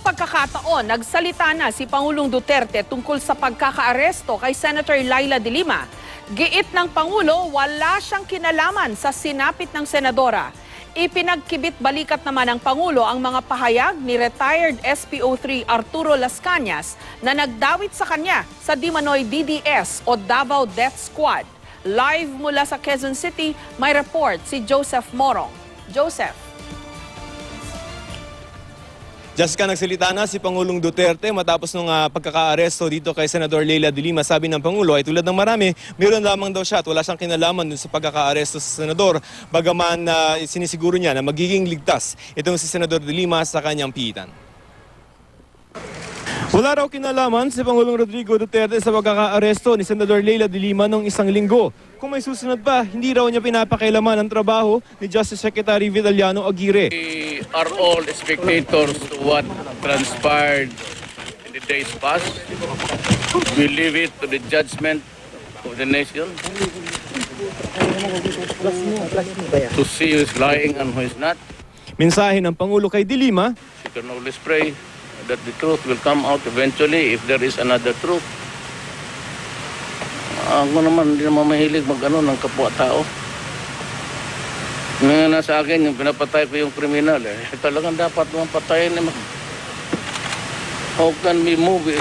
pagkakataon, nagsalita na si Pangulong Duterte tungkol sa pagkakaaresto kay Senator Laila de Lima. Giit ng Pangulo, wala siyang kinalaman sa sinapit ng senadora. Ipinagkibit balikat naman ng Pangulo ang mga pahayag ni retired SPO3 Arturo Las Cañas na nagdawit sa kanya sa Dimanoy DDS o Davao Death Squad. Live mula sa Quezon City, may report si Joseph Morong. Joseph. Jessica, nagsalita na si Pangulong Duterte matapos nung pagkakaaresto dito kay Senador Laila de Lima. Sabi ng Pangulo ay tulad ng marami, meron lamang daw siya at wala siyang kinalaman dun sa pagkakaaresto sa Senador. Bagaman sinisiguro niya na magiging ligtas itong si Senador de Lima sa kanyang piitan. Wala raw kinalaman si Pangulong Rodrigo Duterte sa pagkakaaresto ni Senador Laila de Lima noong isang linggo. Kung may susunod pa, hindi raw niya pinapakailaman ang trabaho ni Justice Secretary Vitaliano Aguirre. We are all spectators to what transpired in the days past. We leave it to the judgment of the nation to see who is lying and who is not. Mensahe ng Pangulo kay de Lima, You can always pray that the truth will come out eventually if there is another truth. Ako naman, hindi naman mahilig ng kapwa-tao. Ngayon na sa akin, yung pinapatay ko yung kriminal, talagang dapat naman patayin naman. How can we move in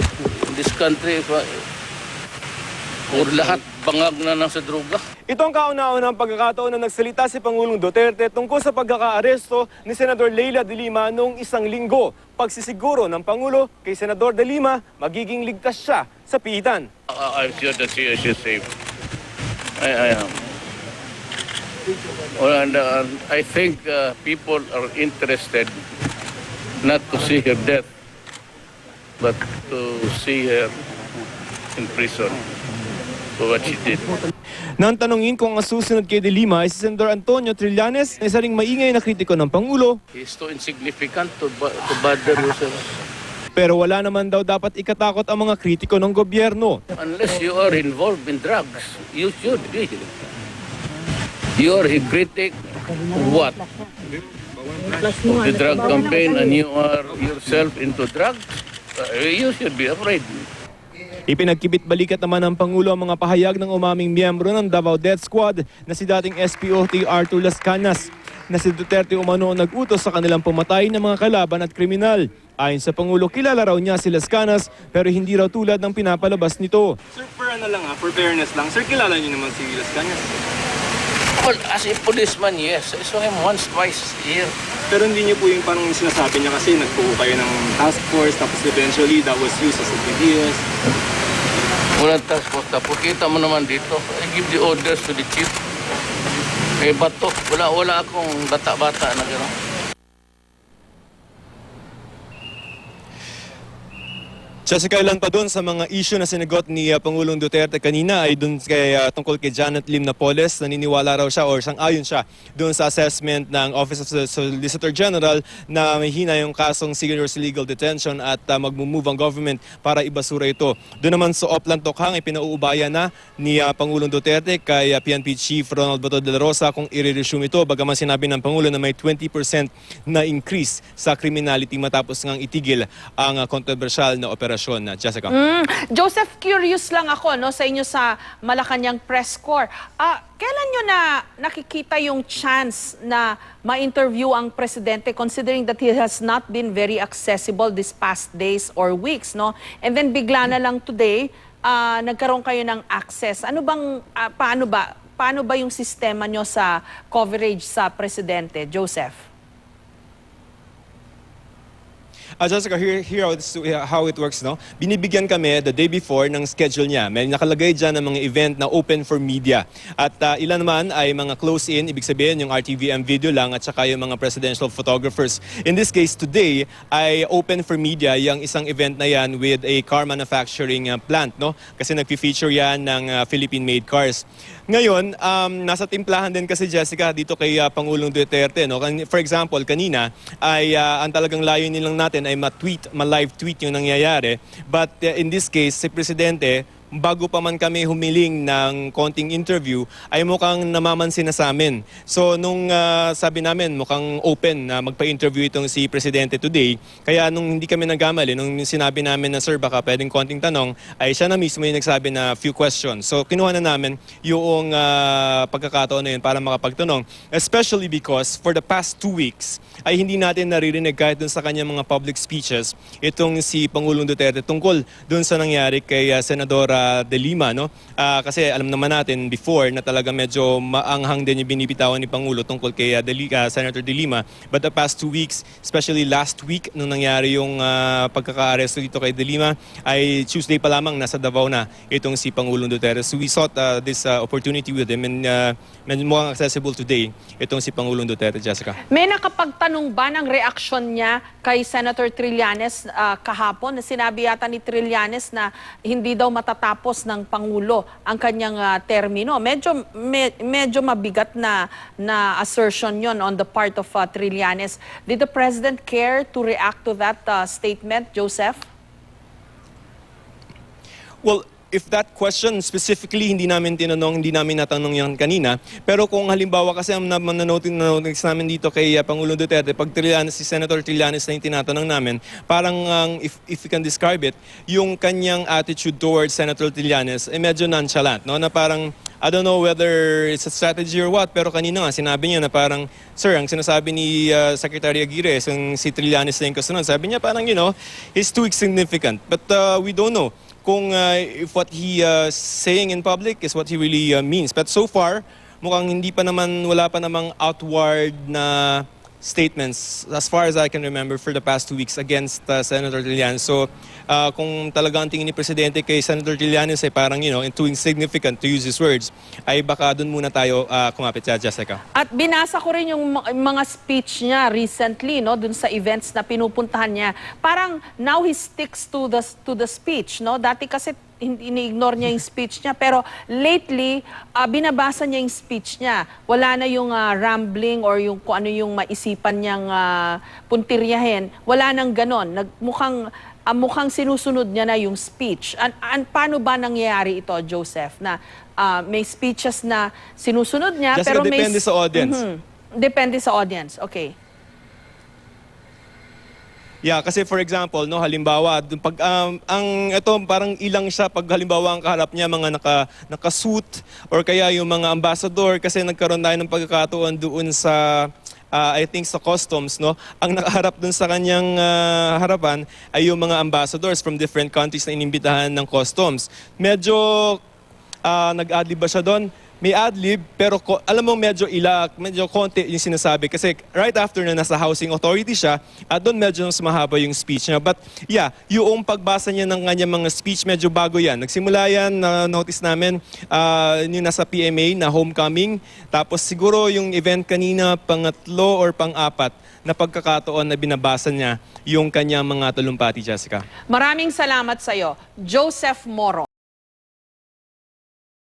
this country if or lahat bangag na sa droga? ito ang kauna-unang pagkakataon na nagsalita si Pangulong Duterte tungkol sa pagkakaaresto ni Senador Laila de Lima noong isang linggo. Pagsisiguro ng Pangulo kay Senador de Lima, magiging ligtas siya sa piitan. I'm sure that she is safe. I am. Well, and I think people are interested not to see her death, but to see her in prison for what she did. Nang tanongin kung ang susunod kay de Lima ay si Senador Antonio Trillanes, na isa ring maingay na kritiko ng Pangulo. He's too insignificant to bother yourself. Pero wala naman daw dapat ikatakot ang mga kritiko ng gobyerno. Unless you are involved in drugs, you should be. You are a critic of what? Of the drug campaign and you are yourself into drugs? You should be afraid. Ipinagkibit balikat naman ng Pangulo ang mga pahayag ng umaming miyembro ng Davao Death Squad na si dating SPO3 Arturo Las Cañas na si Duterte umano ang nag-utos sa kanilang pumatay ng mga kalaban at kriminal. Ayon sa Pangulo, kilala raw niya si Las Cañas pero hindi raw tulad ng pinapalabas nito. Sir, for fairness lang, sir, kilala niyo naman si Las Cañas? Well, as a policeman, yes. I saw him once, twice a year. Pero hindi niyo po yung parang sinasabi niya kasi nagpuo kayo ng task force tapos eventually that was used as a videos. Walang task force. Tapos kita mo naman dito, I give the orders to the chief. Eh, bato. Wala akong bata-bata na gano'n. Jessica, ilan pa doon sa mga issue na sinagot ni Pangulong Duterte kanina ay doon tungkol kay Janet Lim Napoles. Naniniwala raw siya or sang-ayon siya doon sa assessment ng Office of the Solicitor General na may hina yung kasong serious illegal detention at magmumove ang government para ibasura ito. Doon naman sa Oplan Tokhang, ipinauubaya na ni Pangulong Duterte kay PNP Chief Ronald Bato de la Rosa kung i-resume ito. Bagaman sinabi ng Pangulo na may 20% na increase sa criminality matapos ngang itigil ang kontrobersyal na operasyon. Jessica. Joseph, curious lang ako sa inyo sa Malacanang press corps. Kailan nyo na nakikita yung chance na ma-interview ang presidente considering that he has not been very accessible this past days or weeks, no? And then bigla na lang today, nagkaroon kayo ng access. Paano ba yung sistema nyo sa coverage sa presidente, Joseph? Jessica, here how it works, no? Binibigyan kami the day before ng schedule niya. May nakalagay dyan ng mga event na open for media. At ilan naman ay mga close-in, ibig sabihin yung RTVM video lang at saka yung mga presidential photographers. In this case, today ay open for media yung isang event na yan with a car manufacturing plant, no? Kasi nagpi-feature yan ng Philippine-made cars. Ngayon, nasa timplahan din kasi, Jessica, dito kay Pangulong Duterte, no? For example, kanina ay ang talagang layunin lang natin ay ma-live tweet yung nangyayari. But in this case, si Presidente bago pa man kami humiling ng konting interview, ay mukhang namamansin na sa amin. So nung sabi namin mukhang open na magpa-interview itong si Presidente today, kaya nung hindi kami nagkamali, nung sinabi namin na sir baka pwedeng konting tanong, ay siya na mismo yung nagsabi na few questions. So kinuha na namin yung pagkakataon na yun para makapagtanong. Especially because for the past 2 weeks ay hindi natin naririnig kahit dun sa kanyang mga public speeches itong si Pangulong Duterte tungkol dun sa nangyari kay Senadora De Lima, no? Kasi alam naman natin before na talaga medyo maanghang din yung binibitawan ni Pangulo tungkol kay Senator De Lima. But the past 2 weeks, especially last week nung nangyari yung pagkaka-aresto dito kay De Lima, ay Tuesday pa lamang nasa Davao na itong si Pangulong Duterte. So we sought this opportunity with him and mukhang accessible today itong si Pangulong Duterte, Jessica. May nakapagtanong ba ng reaksyon niya kay Senator Trillanes kahapon? Sinabi yata ni Trillanes na hindi daw matatapos ng Pangulo ang kanyang termino. Medyo mabigat na assertion yon on the part of Trillanes. Did the President care to react to that statement, Joseph? Well, if that question specifically hindi namin natanong yan kanina. Pero kung halimbawa kasi ang nanotice namin dito kay Pangulong Duterte, pag si Senator Trillanes na yung tinatanong namin, parang if you can describe it, yung kanyang attitude towards Senator Trillanes ay medyo nonchalant, no? Na parang I don't know whether it's a strategy or what, pero kanina nga sinabi niya na parang, sir, ang sinasabi ni Secretary Aguirre, yung si Trillanes na yung kasunod, sabi niya parang, he's too insignificant. But we don't know kung if what he saying in public is what he really means. But so far, mukhang wala pa namang outward na statements as far as I can remember for the past 2 weeks against Senator Trillanes. So kung talagang tingin ni Presidente kay Senator Trillanes ay parang too insignificant to use his words, ay baka doon muna tayo kumapit, Jessica. At binasa ko rin yung mga speech niya recently, no, dun sa events na pinupuntahan niya. Parang now he sticks to the speech, no? Dati kasi ini-ignore niya yung speech niya, pero lately binabasa niya yung speech niya. Wala na yung rambling or yung kung ano yung maisipan niyang puntiryahin. Wala nang ganon. Mukhang sinusunod niya na yung speech. Paano ba nangyayari ito, Joseph, na may speeches na sinusunod niya, Jessica, pero may... depende sa audience. Depende sa audience, okay. Yeah, kasi for example, no, halimbawa, pag ito parang ilang siya pag halimbawa ang kaharap niya mga naka-suit or kaya yung mga ambassador kasi nagkaroon tayo ng pagkakataon doon sa I think sa customs, no. Ang nakaharap doon sa kanyang harapan ay yung mga ambassadors from different countries na inimbitahan ng customs. Medyo nag-adlib ba siya doon? May adlib, pero alam mo medyo konti yung sinasabi kasi right after na nasa housing authority siya, doon medyo mahaba yung speech niya. But yeah, yung pagbasa niya ng kanyang mga speech medyo bago yan. Nagsimula yan, notice namin, yung nasa PMA na homecoming, tapos siguro yung event kanina pangatlo or pang-apat na pagkakataon na binabasa niya yung kanyang mga talumpati, Jessica. Maraming salamat sa iyo, Joseph Moro.